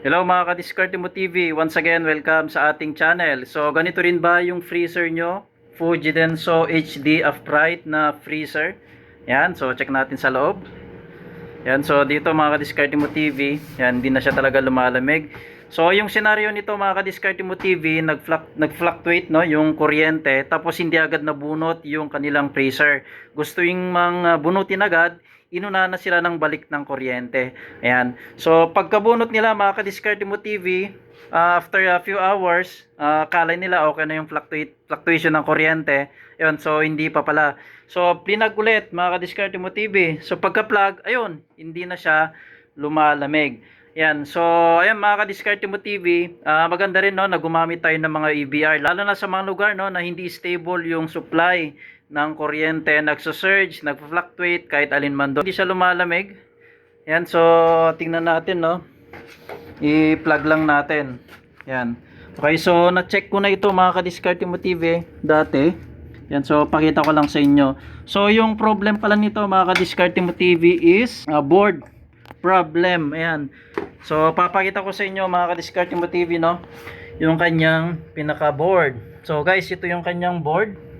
Hello mga ka-Diskarte Mo TV, once again welcome sa ating channel. So ganito rin ba yung freezer nyo? Fuji Denso HD upright na freezer. Yan, so check natin sa loob. Yan, so dito mga ka-Diskarte Mo TV, yan, hindi na siya talaga lumalamig. So yung senaryo nito mga ka-Diskarte Mo TV, nag-fluctuate no, yung kuryente, tapos hindi agad nabunot yung kanilang freezer. Gusto yung mga bunutin agad, inuna na sila ng balik ng kuryente. Ayan. So pagkabunot nila mga ka-Diskarte Mo TV, after a few hours, akala nila okay na yung fluctuation ng kuryente. Ayun, so hindi pa pala. So plinag ulit mga ka-Diskarte Mo TV. So pagka-plug, ayun, hindi na siya lumalamig. Yan. So ayan mga ka-Diskarte Mo TV, maganda rin no na gumamit tayo ng mga EBR lalo na sa mga lugar no na hindi stable yung supply ng kuryente, nagso-surge, nagfluctuate kahit alinman doon. Hindi siya lumalamig. Yan, so tingnan natin no. I-plug lang natin. Yan. Okay, so na-check ko na ito mga ka-Diskarte Mo TV dati. Yan, so pakita ko lang sa inyo. So yung problem pala nito mga ka-Diskarte Mo TV is board problem. Ayan. So papakita ko sa inyo mga ka-Diskarte Mo TV no, yung kanyang pinaka-board. So guys, ito yung kanyang board.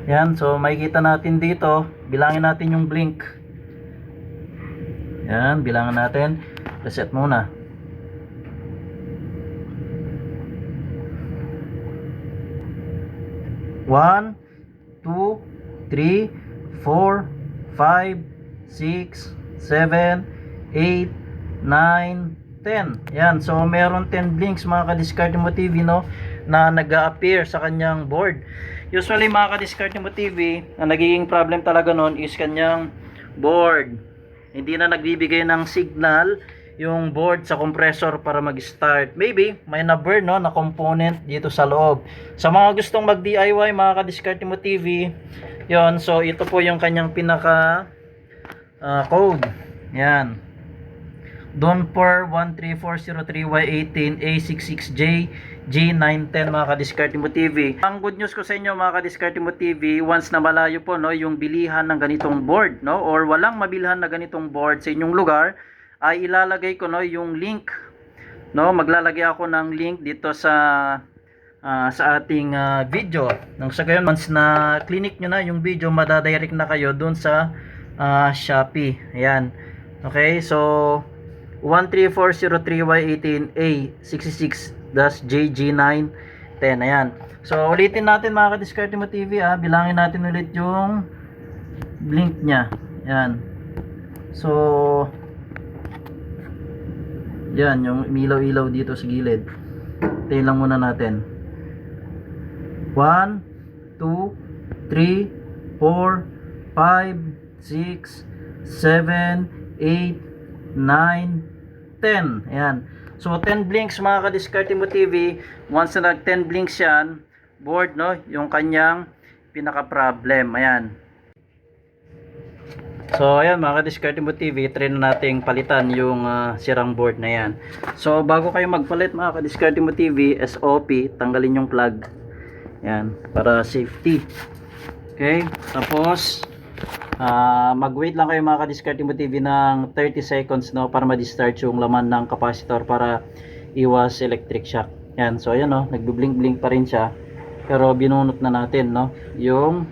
Yan, so makikita natin dito, bilangin natin yung blink. Yan, bilangin natin. Reset muna. One, two, three, 4, 5, 6, 7, 8, 9, 10. Yan, so meron 10 blinks mga ka-Diskarte Mo TV no, na nag-a-appear sa kanyang board. Usually mga ka-Diskarte Mo TV, ang nagiging problem talaga nun is kanyang board. Hindi na nagbibigay ng signal yung board sa compressor para mag-start. Maybe may na-burn no, na component dito sa loob. Sa mga gustong mag-DIY mga ka-Diskarte Mo TV, yon, so ito po yung kanyang pinaka code. Yan. Donper 13403Y18A66J G910 mga ka-Diskarte Mo TV. Ang good news ko sa inyo mga ka-Diskarte Mo TV, once na malayo po no yung bilihan ng ganitong board no, or walang mabilhan na ganitong board sa inyong lugar, ay ilalagay ko no yung link no, maglalagay ako ng link dito sa ating video. Nang sa gayon, once na clinic nyo na yung video, madadirect na kayo dun sa Shopee. Ayan. Okay, so 13403Y18A66-JG910. Ayan. So ulitin natin mga ka-Diskarte Mo TV bilangin natin ulit yung blink nya. Ayan. So yan, yung ilaw-ilaw dito sa gilid. Tayo lang muna natin. 1, 2, 3, 4, 5, 6, 7, 8, 9, 10. Ayan. So 10 blinks mga ka-Diskarte Mo TV. Once na nag 10 blinks yan, board no, yung kanyang pinaka problem. Ayan. So ayan mga ka-Diskarte Mo TV, try na nating palitan yung sirang board na yan. So bago kayo magpalit mga ka-Diskarte Mo TV, SOP, tanggalin yung plug. Ayan, para safety. Okay, tapos mag-wait lang kayo mga ka-Diskarte Mo TV ng 30 seconds no, para ma-discharge yung laman ng capacitor para iwas electric shock. Yan, so ayan no, nagbi-blink-blink pa rin siya. Pero binunot na natin no, yung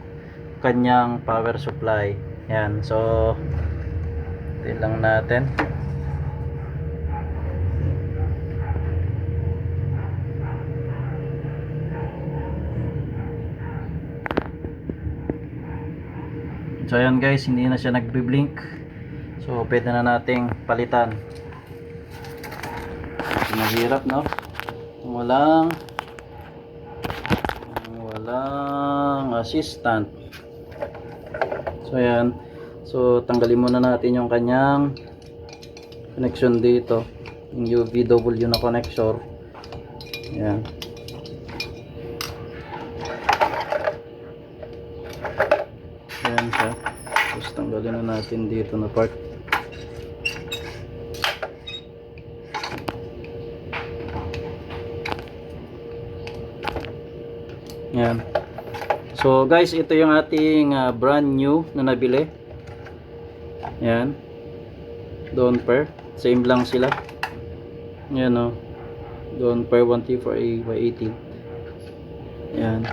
kanyang power supply. Yan, so ito lang natin. So ayan guys, hindi na siya nagbi-blink. So pwede na nating palitan. Mahirap no? Walang assistant. So ayan. So tanggalin muna natin yung kanyang connection dito. Yung UVW na connector. Ayan. Ayan siya. Tapos tanggalin na natin dito na part. Ayan. So guys, ito yung ating brand new na nabili. Ayan. Donper. Same lang sila. Yan o. Doon per 1T4A by 18. Yan.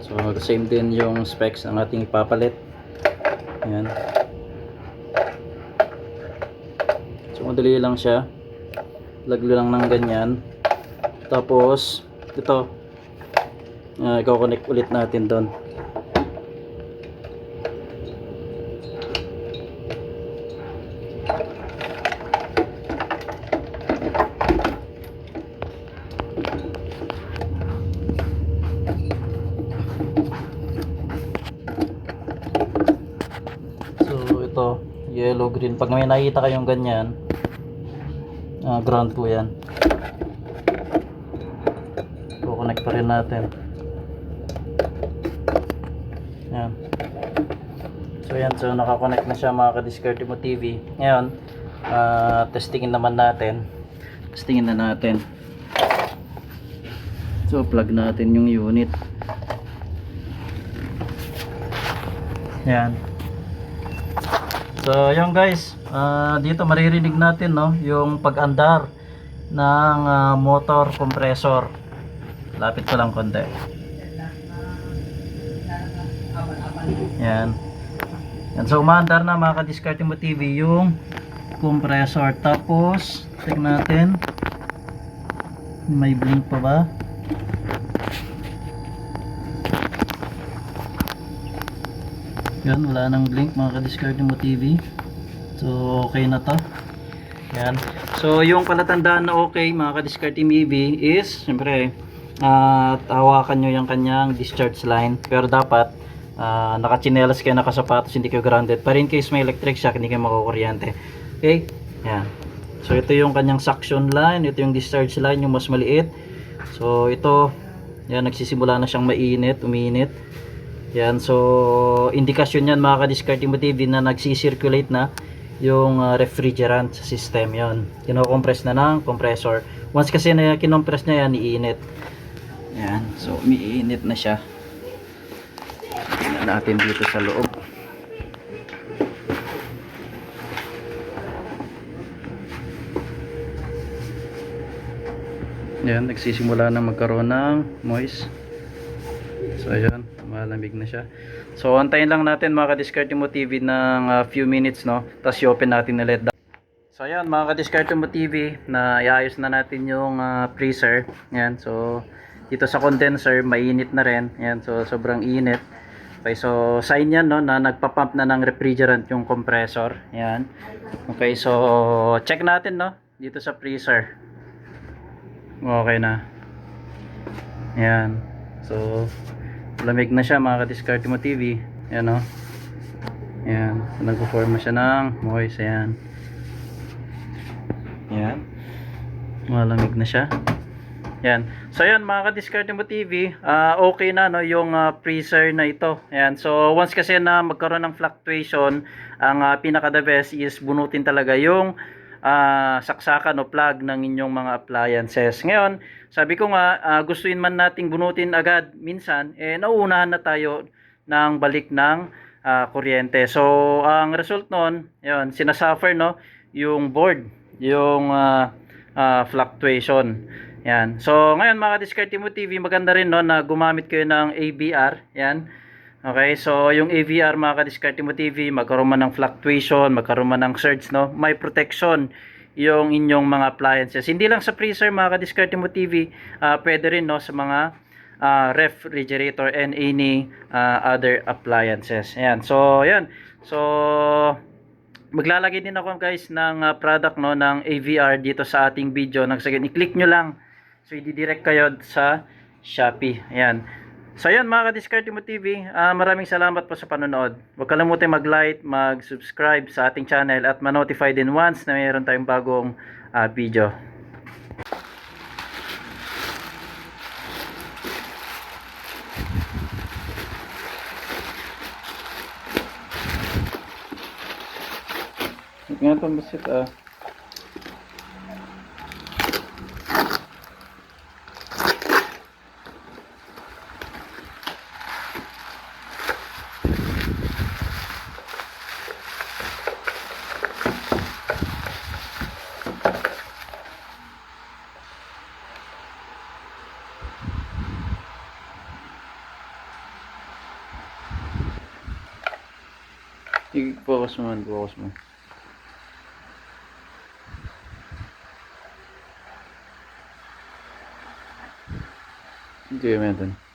So same din yung specs ng ating ipapalit. Yan. So madali lang siya. Laglo lang ng ganyan. Tapos ito, i-connect ulit natin doon. So ito, yellow green. Pag may nakita kayong ganyan, ground po yan. Connect pa rin natin. Yan. So yan, so nakakonect na siya mga ka-Diskarte Mo TV. Ngayon, testingin naman natin. Testingin na natin. So plug natin yung unit. Yan. So yan guys, dito maririnig natin no, yung pag-andar ng motor compressor. Lapit ko lang konti. Yan. Yan. So umaandar na mga ka-Diskarte Mo TV yung compressor. Tapos check natin. May blink pa ba? Yan, wala nang blink mga ka-Diskarte Mo TV. So okay na to. Yan. So yung palatandaan na okay mga ka-Diskarte Mo TV is syempre hawakan nyo yung kanyang discharge line, pero dapat nakachinelas kayo, nakasapatos, hindi kayo grounded para in case may electric shock hindi kayo makukuryente. Okay, yan. So ito yung kanyang suction line, ito yung discharge line, yung mas maliit. So ito, yan, nagsisimula na siyang mainit, uminit. Yan, so indikasyon yan mga ka-Diskarte Mo TV na nagsisirculate na yung refrigerant sa system. Yan, kinocompress na ng compressor. Once kasi na kinompress niya yan, iinit. Yan, so umiinit na siya. Tingnan natin dito sa loob. Yan, nagsisimula na magkaroon ng moist. So ayan, malamig na siya. So antayin lang natin mga ka-Diskarte Mo TV ng few minutes, no? Tapos i-open natin ulit. So ayan mga ka-Diskarte Mo TV, na iayos na natin yung freezer. Yan, so dito sa condenser mainit na rin. Yan, so sobrang init. Okay, so sign yan no, na nagpa-pump na ng refrigerant yung compressor. Yan. Okay, so check natin no dito sa freezer. Okay na. Yan. So lamig na siya mga ka-Diskarte Mo TV. Yan no. Yan, so, nagpo-form na siya ng moist. Yan. Yan. Malamig na siya. Yan. So yan mga ka-Diskarte Mo TV, okay na no yung freezer na ito. Yan. So once kasi na magkaroon ng fluctuation, ang pinaka the best is bunutin talaga yung saksakan o plug ng inyong mga appliances. Ngayon, sabi ko nga, gustuin man nating bunutin agad minsan, nauunahan na tayo ng balik ng kuryente. So ang result noon, yun, sinasuffer no yung board, yung fluctuation. Yan. So ngayon mga ka-Diskarte Mo TV, maganda rin no na gumamit kayo ng AVR. Yan. Okay, so yung AVR mga ka-Diskarte Mo TV, magkaroon man ng fluctuation, magkaroon man ng surge no, may protection yung inyong mga appliances. Hindi lang sa freezer mga ka-Diskarte Mo TV, pwede rin no sa mga refrigerator and any other appliances. Yan. So yan. So maglalagay din ako guys ng product no ng AVR dito sa ating video. Nagsagan i-click nyo lang. So i-direct kayo sa Shopee. Ayan. So ayan mga ka-Diskarte Mo TV, maraming salamat po sa panonood. Huwag kalimutan mag-like, mag-subscribe sa ating channel at ma-notify din once na mayroon tayong bagong video. Nga itong basit I-focus mo, focus mo. Hindi, meron.